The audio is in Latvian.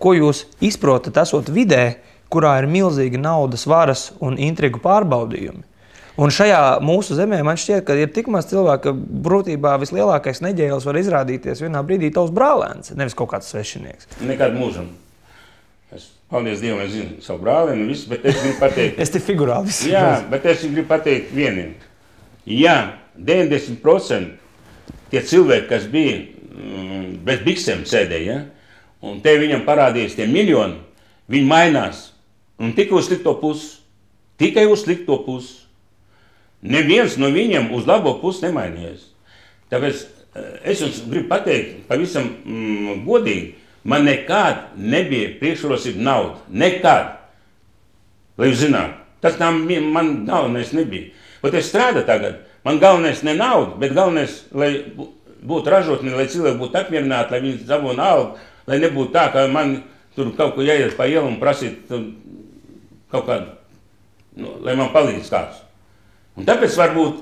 ko jūs izprotat esot vidē, kurā ir milzīga naudas varas un intrigu pārbaudījumi. Un šajā mūsu zemē man šķiet, ka ir tik maz cilvēku, ka brūtībā vislielākais neģēlis var izrādīties vienā brīdī tavs brālēns, nevis kaut kāds svešinieks. Nekad mūžam. Paldies Dievam, es zinu savu brālēnu un visu, bet es gribu pateikt... Es te figurāli visu. Jā, bet es gribu pateikt vieniem. Jā, 90% tie cilvēki, kas bija bez biksēm sēdēja, un te viņam parādījās tie miljoni, viņi mainās. Un tikai uz slikto pusi. Tikai uz slikto pusi. Neviens no viņiem uz labo pusi nemainījies. Tāpēc es jums gribu pateikt, pavisam godīgi, man nekad nebija priekšrocība nauda. Nekad. Lai jūs zināt. Tas man galvenais nebija. Bet es strādāju tagad. Man galvenais ne nauda, bet galvenais, lai būtu ražotni, lai cilvēki būtu apmierināti, lai viņi dabūtu algu, lai nebūtu tā, ka man tur kaut ko jāiet pa ielu un prasīt kaut kādu, lai man palīdz kāds. Un tāpēc varbūt